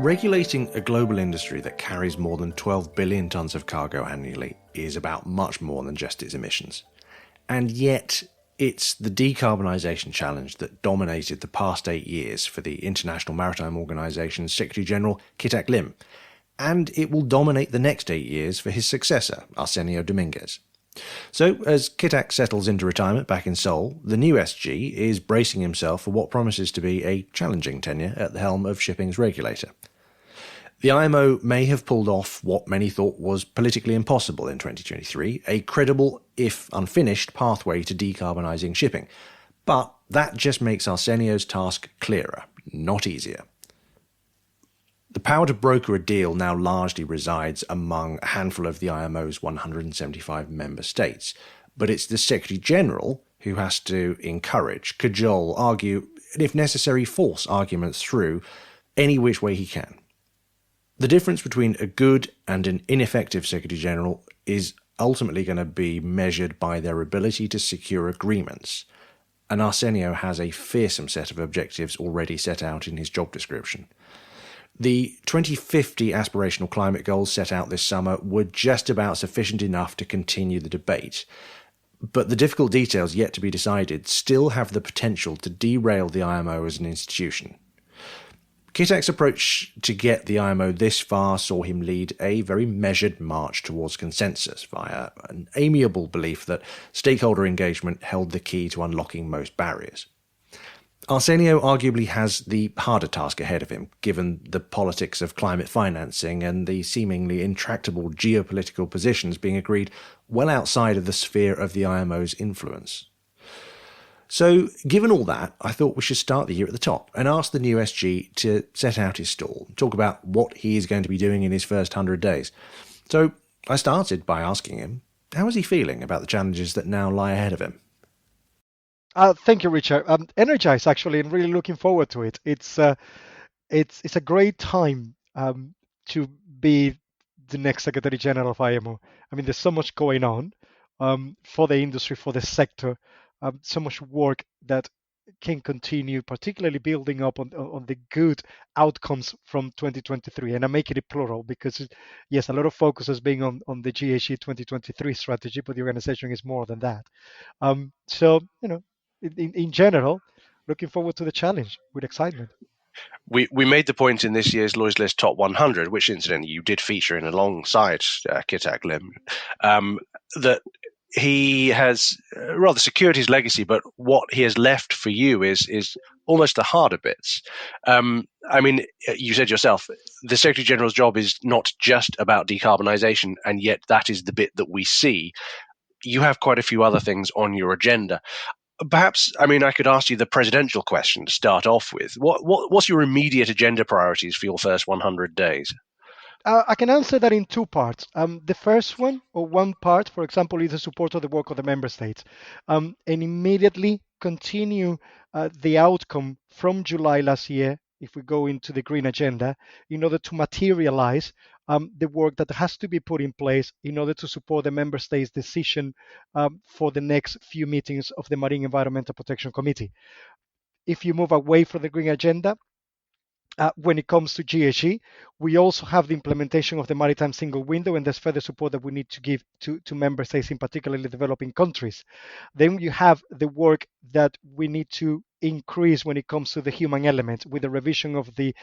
Regulating a global industry that carries more than 12 billion tonnes of cargo annually is about much more than just its emissions. And yet, it's the decarbonisation challenge that dominated the past 8 years for the International Maritime Organization's Secretary-General Kitack Lim, and it will dominate the next 8 years for his successor, Arsenio Dominguez. So, as Kitack settles into retirement back in Seoul, the new SG is bracing himself for what promises to be a challenging tenure at the helm of shipping's regulator. The IMO may have pulled off what many thought was politically impossible in 2023, a credible, if unfinished, pathway to decarbonising shipping. But that just makes Arsenio's task clearer, not easier. The power to broker a deal now largely resides among a handful of the IMO's 175 member states, but it's the Secretary-General who has to encourage, cajole, argue, and if necessary force arguments through any which way he can. The difference between a good and an ineffective Secretary-General is ultimately going to be measured by their ability to secure agreements, and Arsenio has a fearsome set of objectives already set out in his job description. The 2050 aspirational climate goals set out this summer were just about sufficient enough to continue the debate, but the difficult details yet to be decided still have the potential to derail the IMO as an institution. Kitack's approach to get the IMO this far saw him lead a very measured march towards consensus via an amiable belief that stakeholder engagement held the key to unlocking most barriers. Arsenio arguably has the harder task ahead of him, given the politics of climate financing and the seemingly intractable geopolitical positions being agreed well outside of the sphere of the IMO's influence. So, given all that, I thought we should start the year at the top and ask the new SG to set out his stall, talk about what he is going to be doing in his first 100 days. So, I started by asking him, how is he feeling about the challenges that now lie ahead of him? Thank you, Richard. I'm energized, actually, and really looking forward to it. It's a great time to be the next Secretary General of IMO. I mean, there's so much going on for the industry, for the sector, so much work that can continue, particularly building up on the good outcomes from 2023. And I'm making it plural because, yes, a lot of focus has been on the GHG 2023 strategy, but the organization is more than that. So, in general, looking forward to the challenge with excitement. We made the point in this year's Lloyd's List Top 100, which incidentally you did feature in alongside Kitack Lim, that he has rather secured his legacy, but what he has left for you is almost the harder bits. I mean, you said yourself, the Secretary General's job is not just about decarbonisation, and yet that is the bit that we see. You have quite a few other things on your agenda. Perhaps, I mean, I could ask you the presidential question to start off with. What's your immediate agenda priorities for your first 100 days? I can answer that in two parts. The first one, or one part, for example, is the support of the work of the member states, and immediately continue the outcome from July last year, if we go into the green agenda, in order to materialize the work that has to be put in place in order to support the member states' decision for the next few meetings of the Marine Environmental Protection Committee. If you move away from the green agenda, when it comes to GHG, we also have the implementation of the maritime single window, and there's further support that we need to give to member states, in particularly developing countries. Then you have the work that we need to increase when it comes to the human element with the revision of the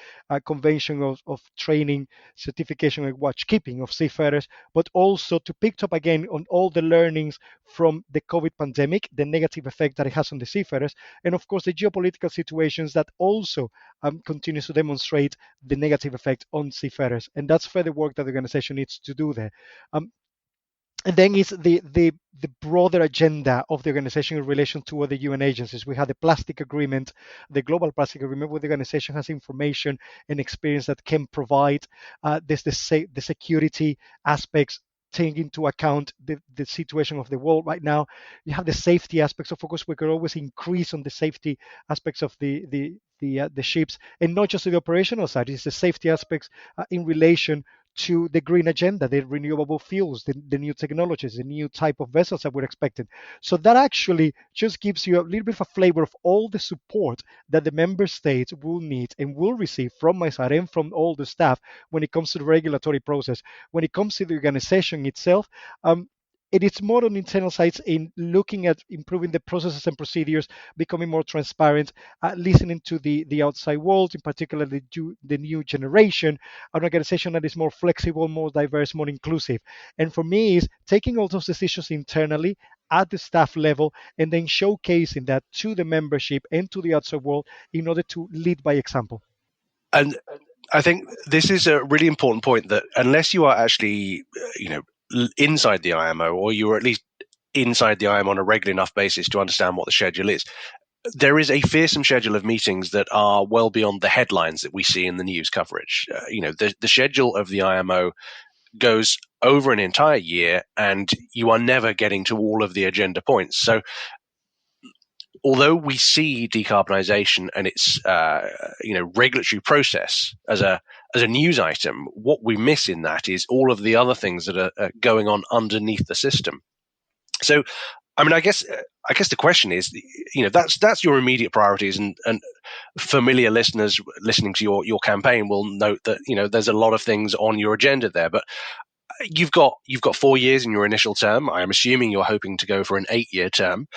convention of training, certification and watchkeeping of seafarers, but also to pick up again on all the learnings from the COVID pandemic, the negative effect that it has on the seafarers, and of course the geopolitical situations that also continues to demonstrate the negative effect on seafarers. And that's further work that the organization needs to do there. And then is the broader agenda of the organization in relation to other UN agencies. We have the plastic agreement, the global plastic agreement, where the organization has information and experience that can provide. There's the security aspects, taking into account the situation of the world right now. You have the safety aspects. Of course, we could always increase on the safety aspects of the ships, and not just the operational side. It's the safety aspects in relation to the green agenda, the renewable fuels, the new technologies, the new type of vessels that we're expecting. So that actually just gives you a little bit of a flavor of all the support that the member states will need and will receive from my side and from all the staff when it comes to the regulatory process. When it comes to the organization itself, it is more on internal sides in looking at improving the processes and procedures, becoming more transparent, listening to the outside world, in particular the new generation, an organization that is more flexible, more diverse, more inclusive. And for me, is taking all those decisions internally at the staff level and then showcasing that to the membership and to the outside world in order to lead by example. And I think this is a really important point, that unless you are actually, inside the IMO, or you are at least inside the IMO on a regular enough basis to understand what the schedule is, there is a fearsome schedule of meetings that are well beyond the headlines that we see in the news coverage. The schedule of the IMO goes over an entire year, and you are never getting to all of the agenda points. So although we see decarbonisation and its regulatory process as a news item, what we miss in that is all of the other things that are going on underneath the system. So, I mean, I guess the question is, that's your immediate priorities, and familiar listeners listening to your campaign will note that there's a lot of things on your agenda there, but you've got 4 years in your initial term. I'm assuming you're hoping to go for an 8-year term.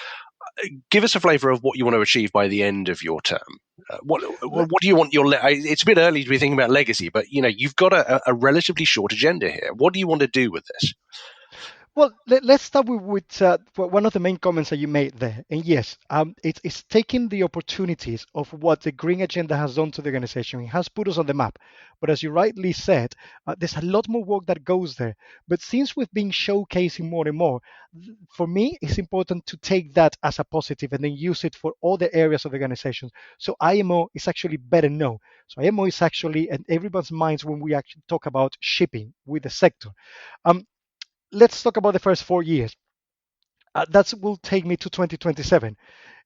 Give us a flavour of what you want to achieve by the end of your term. What do you want your? It's a bit early to be thinking about legacy, but you've got a relatively short agenda here. What do you want to do with this? Well, let's start with one of the main comments that you made there. And yes, it's taking the opportunities of what the Green Agenda has done to the organization. It has put us on the map. But as you rightly said, there's a lot more work that goes there. But since we've been showcasing more and more, for me, it's important to take that as a positive and then use it for all the areas of the organization. So IMO is actually better known. So IMO is actually in everyone's minds when we actually talk about shipping with the sector. Let's talk about the first 4 years. That will take me to 2027.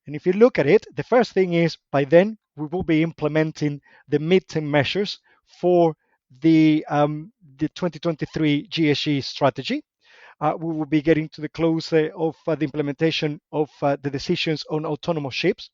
And if you look at it, the first thing is by then we will be implementing the midterm measures for the 2023 GSE strategy. We will be getting to the close of the implementation of the decisions on autonomous ships.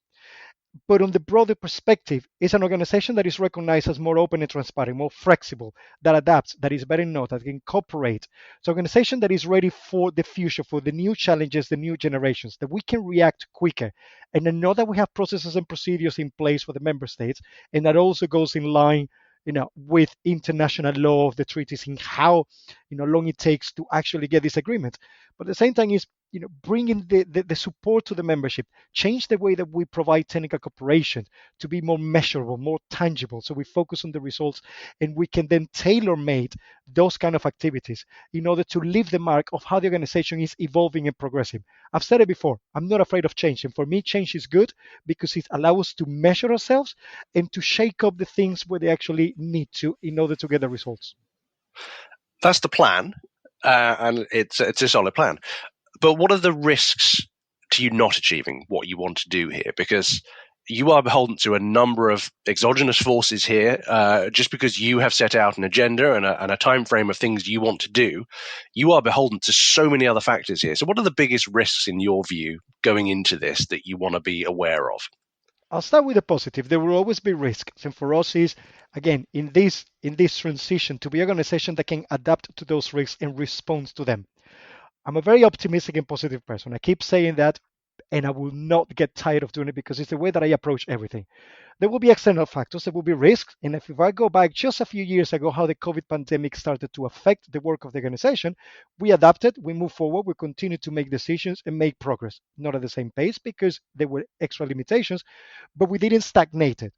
But on the broader perspective, it's an organization that is recognized as more open and transparent, more flexible, that adapts, that is better known, that can cooperate. It's an organization that is ready for the future, for the new challenges, the new generations, that we can react quicker. And I know that we have processes and procedures in place for the member states, and that also goes in line with international law of the treaties in how long it takes to actually get this agreement. But at the same time is bringing the support to the membership, change the way that we provide technical cooperation to be more measurable, more tangible. So we focus on the results, and we can then tailor-made those kind of activities in order to leave the mark of how the organization is evolving and progressing. I've said it before, I'm not afraid of change. And for me, change is good because it allows us to measure ourselves and to shake up the things where they actually need to in order to get the results. That's the plan, and it's a solid plan. But what are the risks to you not achieving what you want to do here? Because you are beholden to a number of exogenous forces here. Just because you have set out an agenda and a time frame of things you want to do, you are beholden to so many other factors here. So what are the biggest risks in your view going into this that you want to be aware of? I'll start with the positive. There will always be risks, and for us is again in this transition to be an organization that can adapt to those risks and respond to them. I'm a very optimistic and positive person. I keep saying that, and I will not get tired of doing it because it's the way that I approach everything. There will be external factors, there will be risks, and if I go back just a few years ago, how the COVID pandemic started to affect the work of the organization, we adapted, we moved forward, we continued to make decisions and make progress. Not at the same pace because there were extra limitations, but we didn't stagnate it.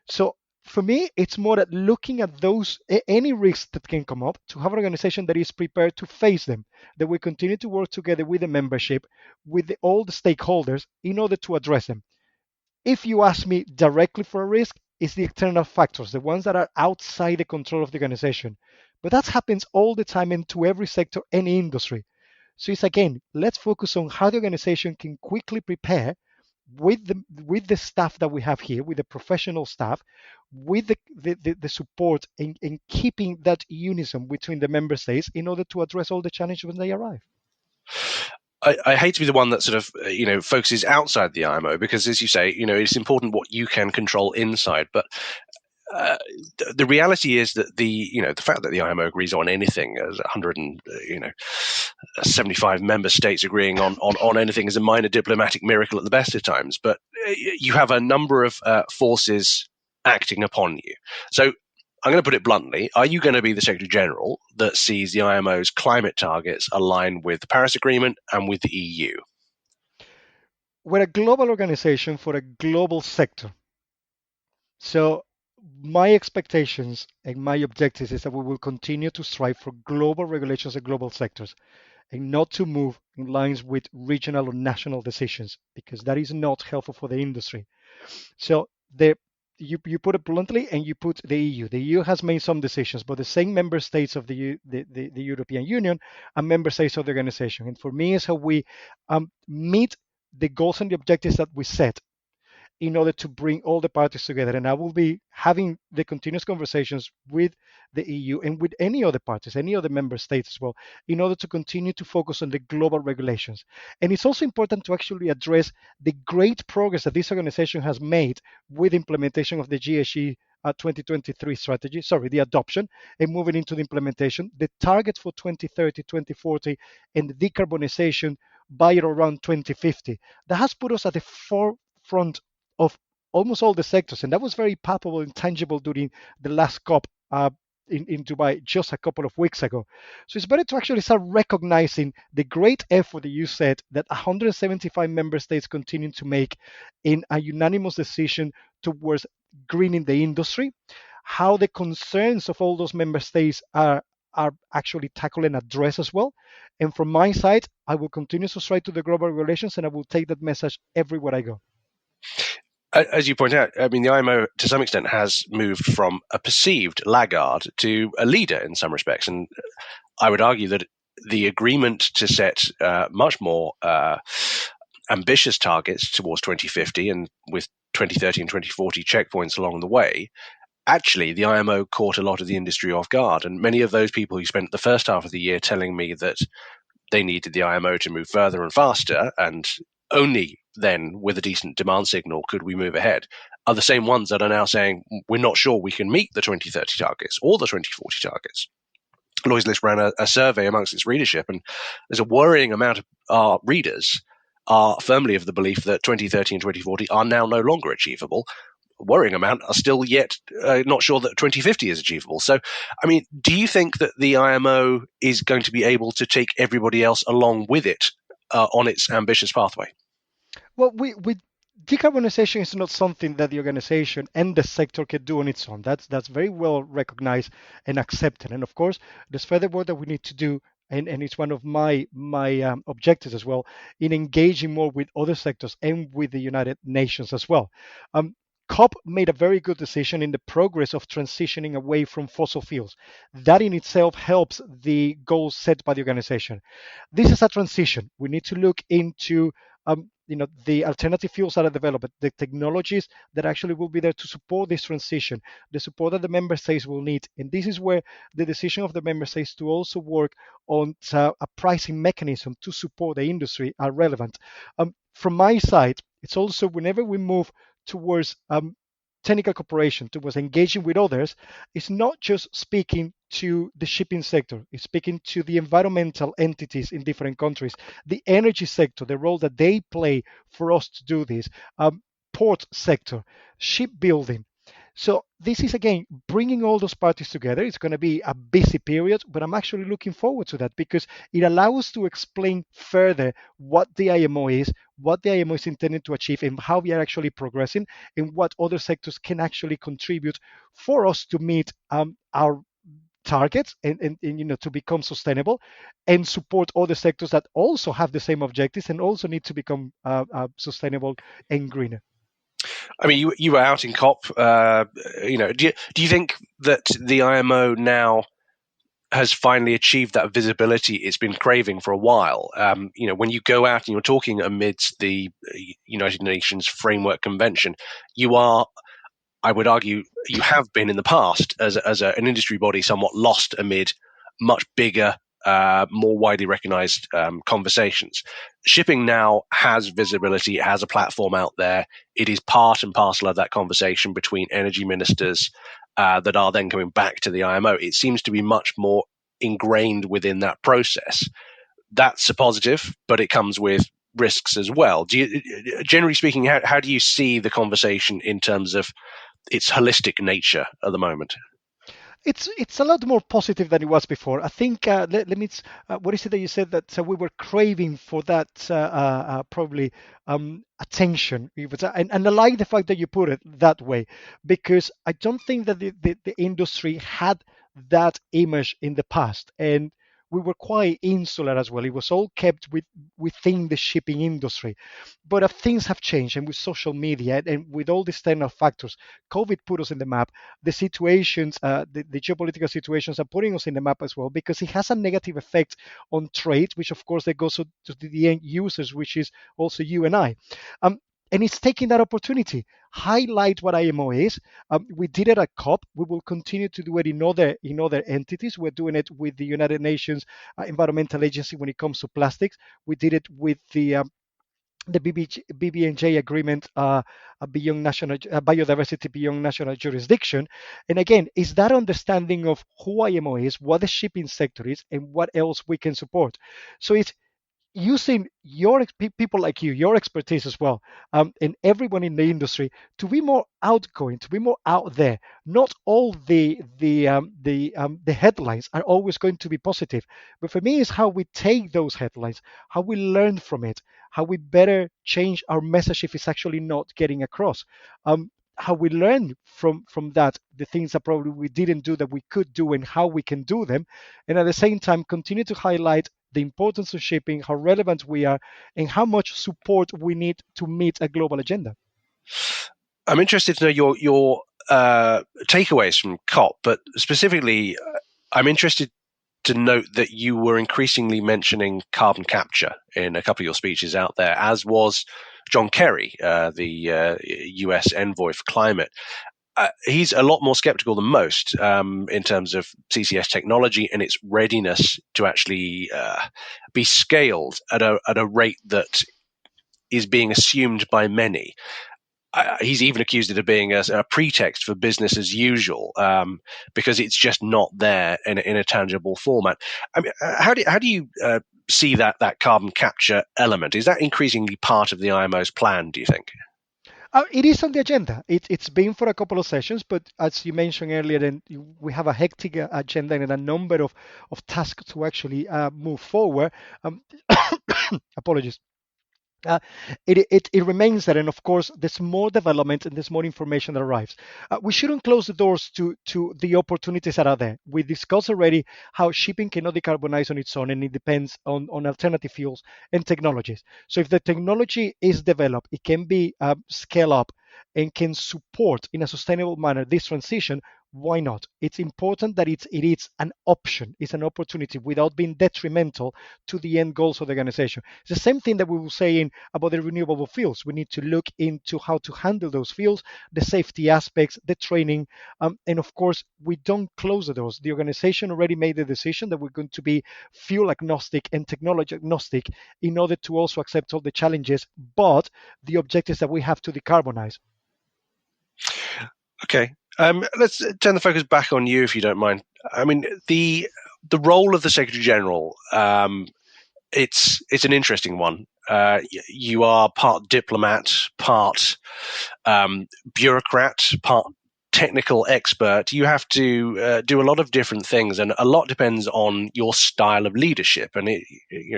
So for me, it's more at looking at those any risks that can come up to have an organization that is prepared to face them, that we continue to work together with the membership, with all the stakeholders in order to address them. If you ask me directly for a risk, it's the external factors, the ones that are outside the control of the organization. But that happens all the time into every sector, any industry. So it's again, let's focus on how the organization can quickly prepare with the staff that we have here, with the professional staff, with the support in keeping that unison between the member states in order to address all the challenges when they arrive. I hate to be the one that sort of focuses outside the IMO, because, as you say, it's important what you can control inside. But the reality is that the fact that the IMO agrees on anything, as 175 member states agreeing on anything, is a minor diplomatic miracle at the best of times. But you have a number of forces acting upon you. So I'm going to put it bluntly. Are you going to be the Secretary General that sees the IMO's climate targets align with the Paris Agreement and with the EU? We're a global organization for a global sector. So my expectations and my objectives is that we will continue to strive for global regulations and global sectors, and not to move in lines with regional or national decisions, because that is not helpful for the industry. So you put it bluntly, and you put the EU. The EU has made some decisions, but the same member states of the European Union are member states of the organization. And for me, is how we meet the goals and the objectives that we set in order to bring all the parties together. And I will be having the continuous conversations with the EU and with any other parties, any other member states as well, in order to continue to focus on the global regulations. And it's also important to actually address the great progress that this organization has made with implementation of the GHG 2023 strategy, the adoption, and moving into the implementation, the targets for 2030, 2040, and the decarbonisation by around 2050. That has put us at the forefront of almost all the sectors, and that was very palpable and tangible during the last COP in Dubai just a couple of weeks ago. So it's better to actually start recognizing the great effort that you said that 175 member states continue to make in a unanimous decision towards greening the industry, how the concerns of all those member states are actually tackled and addressed as well. And from my side, I will continue to strive to the global regulations, and I will take that message everywhere I go. As you point out, I mean, the IMO to some extent has moved from a perceived laggard to a leader in some respects. And I would argue that the agreement to set much more ambitious targets towards 2050, and with 2030 and 2040 checkpoints along the way, actually the IMO caught a lot of the industry off guard. And many of those people who spent the first half of the year telling me that they needed the IMO to move further and faster, and only then with a decent demand signal could we move ahead, are the same ones that are now saying we're not sure we can meet the 2030 targets or the 2040 targets. Lloyd's List ran a survey amongst its readership, and there's a worrying amount of our readers are firmly of the belief that 2030 and 2040 are now no longer achievable. A worrying amount are still yet not sure that 2050 is achievable. So, I mean, do you think that the IMO is going to be able to take everybody else along with it on its ambitious pathway? Well, decarbonisation is not something that the organization and the sector can do on its own. That's very well recognized and accepted. And of course, there's further work that we need to do, and it's one of my objectives as well, in engaging more with other sectors and with the United Nations as well. COP made a very good decision in the progress of transitioning away from fossil fuels. That in itself helps the goals set by the organization. This is a transition. We need to look into the alternative fuels that are developed, the technologies that actually will be there to support this transition, the support that the member states will need. And this is where the decision of the member states to also work on a pricing mechanism to support the industry are relevant. From my side, it's also whenever we move towards technical cooperation, towards engaging with others, it's not just speaking to the shipping sector, it's speaking to the environmental entities in different countries, the energy sector, the role that they play for us to do this, port sector, shipbuilding. So this is, again, bringing all those parties together. It's going to be a busy period, but I'm actually looking forward to that because it allows us to explain further what the IMO is, what the IMO is intended to achieve, and how we are actually progressing, and what other sectors can actually contribute for us to meet our targets and to become sustainable, and support other sectors that also have the same objectives and also need to become sustainable and greener. I mean, you were out in COP. Do you think that the IMO now has finally achieved that visibility it's been craving for a while. When you go out and you're talking amidst the United Nations Framework Convention, you are, I would argue, you have been in the past as an industry body somewhat lost amid much bigger, more widely recognized conversations. Shipping now has visibility, it has a platform out there. It is part and parcel of that conversation between energy ministers that are then coming back to the IMO. It seems to be much more ingrained within that process. That's a positive, but it comes with risks as well. Generally speaking, how do you see the conversation in terms of its holistic nature at the moment? It's a lot more positive than it was before. I think let me. What is it that you said that we were craving for that probably attention? And I like the fact that you put it that way, because I don't think that the industry had that image in the past, and we were quite insular as well. It was all kept within the shipping industry. But things have changed, and with social media and with all these external factors, COVID put us in the map. The situations, the geopolitical situations are putting us in the map as well, because it has a negative effect on trade, which of course they go to the end users, which is also you and I. And it's taking that opportunity, highlight what IMO is. We did it at COP. We will continue to do it in other entities. We're doing it with the United Nations Environmental Agency when it comes to plastics. We did it with the BBNJ agreement beyond national biodiversity beyond national jurisdiction. And again, is that understanding of who IMO is, what the shipping sector is, and what else we can support. So it's using your people like you, your expertise as well, and everyone in the industry to be more outgoing, to be more out there. Not all the headlines are always going to be positive, but for me, it's how we take those headlines, how we learn from it, how we better change our message if it's actually not getting across. How we learn from that, the things that probably we didn't do that we could do, and how we can do them, and at the same time continue to highlight the importance of shipping, how relevant we are, and how much support we need to meet a global agenda. I'm interested to know your takeaways from COP, but specifically, I'm interested to note that you were increasingly mentioning carbon capture in a couple of your speeches out there, as was John Kerry, the US envoy for climate. He's a lot more skeptical than most in terms of CCS technology and its readiness to actually be scaled at a rate that is being assumed by many. He's even accused it of being a pretext for business as usual, because it's just not there in a tangible format. I mean, how do you see that carbon capture element? Is that increasingly part of the IMO's plan, do you think? It is on the agenda. It's been for a couple of sessions, but as you mentioned earlier, then we have a hectic agenda and a number of tasks to actually move forward. Apologies. It remains there, and of course, there's more development and there's more information that arrives. We shouldn't close the doors to the opportunities that are there. We discussed already how shipping cannot decarbonize on its own, and it depends on alternative fuels and technologies. So if the technology is developed, it can be scaled up and can support in a sustainable manner this transition. Why not? It's important that it is an option, it's an opportunity without being detrimental to the end goals of the organization. It's the same thing that we were saying about the renewable fuels. We need to look into how to handle those fuels, the safety aspects, the training, and of course, we don't close the doors. The organization already made the decision that we're going to be fuel agnostic and technology agnostic in order to also accept all the challenges, but the objectives that we have to decarbonize. Okay. Let's turn the focus back on you, if you don't mind. I mean, the role of the Secretary General, it's an interesting one. You are part diplomat, part bureaucrat, part technical expert. You have to do a lot of different things, and a lot depends on your style of leadership. And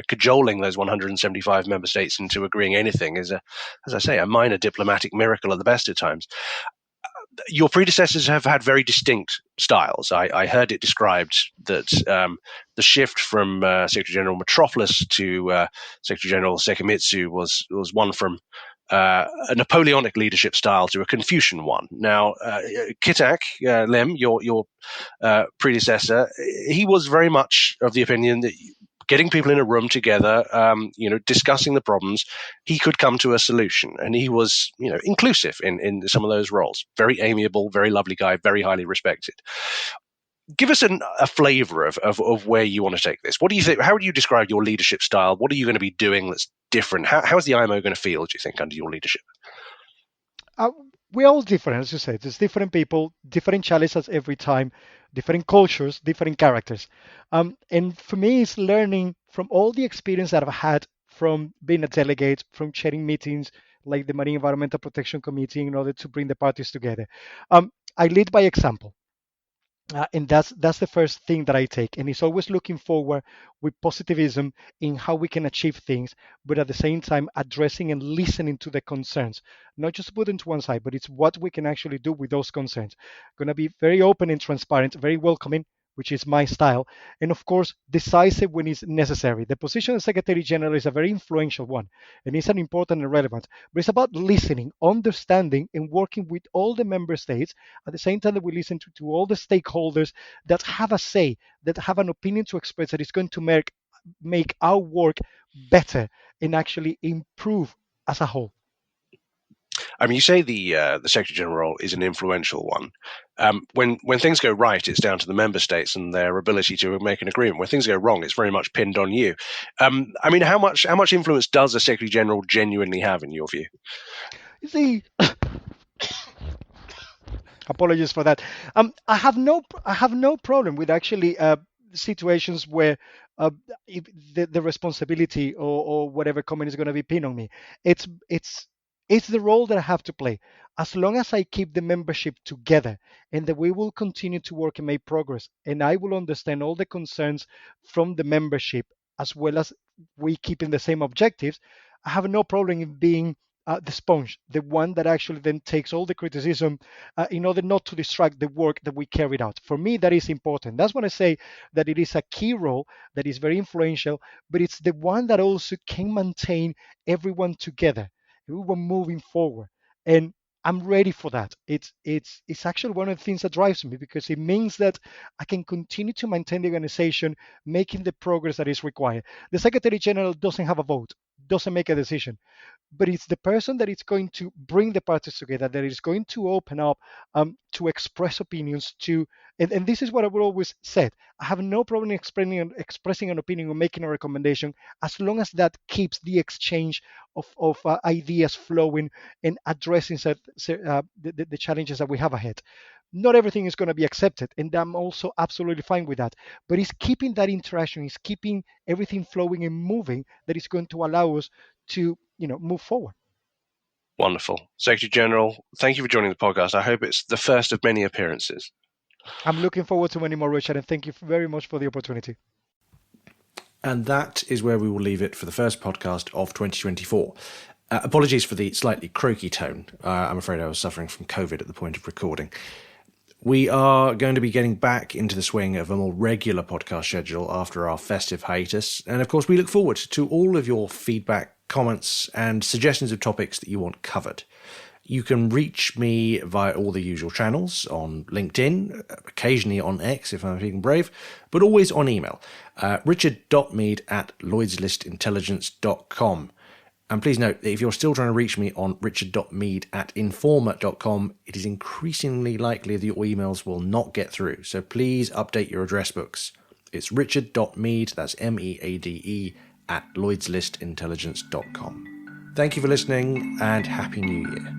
cajoling those 175 member states into agreeing anything is, as I say, a minor diplomatic miracle at the best of times. Your predecessors have had very distinct styles. I heard it described that the shift from Secretary General Metropolis to Secretary General Sekimitsu was one from a Napoleonic leadership style to a Confucian one. Now, Kitack Lim, your predecessor, he was very much of the opinion that getting people in a room together, discussing the problems, he could come to a solution. And he was, inclusive in some of those roles. Very amiable, very lovely guy, very highly respected. Give us a flavor of where you want to take this. What do you think? How would you describe your leadership style? What are you going to be doing that's different? How is the IMO going to feel, do you think, under your leadership? We're all different, as you said. There's different people, different challenges every time, different cultures, different characters. And for me, it's learning from all the experience that I've had from being a delegate, from chairing meetings like the Marine Environmental Protection Committee in order to bring the parties together. I lead by example. And that's the first thing that I take, and it's always looking forward with positivism in how we can achieve things, but at the same time addressing and listening to the concerns, not just put into one side, but it's what we can actually do with those concerns. Going to be very open and transparent, very welcoming, which is my style, and of course decisive when it's necessary. The position of Secretary General is a very influential one, and it's an important and relevant, but it's about listening, understanding, and working with all the member states at the same time that we listen to all the stakeholders that have a say, that have an opinion to express, that is going to make our work better and actually improve as a whole. I mean, you say the Secretary General role is an influential one. When things go right, it's down to the member states and their ability to make an agreement. When things go wrong, it's very much pinned on you. I mean, how much influence does a Secretary General genuinely have in your view? You see, apologies for that. I have no problem with actually situations where the responsibility or whatever comment is going to be pinned on me. It's the role that I have to play. As long as I keep the membership together and that we will continue to work and make progress, and I will understand all the concerns from the membership as well as we keep in the same objectives, I have no problem in being the sponge, the one that actually then takes all the criticism in order not to distract the work that we carried out. For me, that is important. That's when I say that it is a key role that is very influential, but it's the one that also can maintain everyone together. We were moving forward, and I'm ready for that. It's actually one of the things that drives me, because it means that I can continue to maintain the organization, making the progress that is required. The Secretary General doesn't have a vote, doesn't make a decision, but it's the person that is going to bring the parties together, that is going to open up to express opinions to, and this is what I would always said. I have no problem expressing an opinion or making a recommendation, as long as that keeps the exchange of ideas flowing and addressing the challenges that we have ahead. Not everything is going to be accepted, and I'm also absolutely fine with that. But it's keeping that interaction, it's keeping everything flowing and moving, that is going to allow us to, move forward. Wonderful. Secretary General, thank you for joining the podcast. I hope it's the first of many appearances. I'm looking forward to many more, Richard, and thank you very much for the opportunity. And that is where we will leave it for the first podcast of 2024. Apologies for the slightly croaky tone. I'm afraid I was suffering from COVID at the point of recording. We are going to be getting back into the swing of a more regular podcast schedule after our festive hiatus. And of course, we look forward to all of your feedback, comments, and suggestions of topics that you want covered. You can reach me via all the usual channels, on LinkedIn, occasionally on X if I'm feeling brave, but always on email, richard.mead@lloydslistintelligence.com. And please note that if you're still trying to reach me on richard.mead@informa.com, it is increasingly likely that your emails will not get through. So please update your address books. It's richard.mead, that's MEADE, @lloydslistintelligence.com. Thank you for listening, and Happy New Year.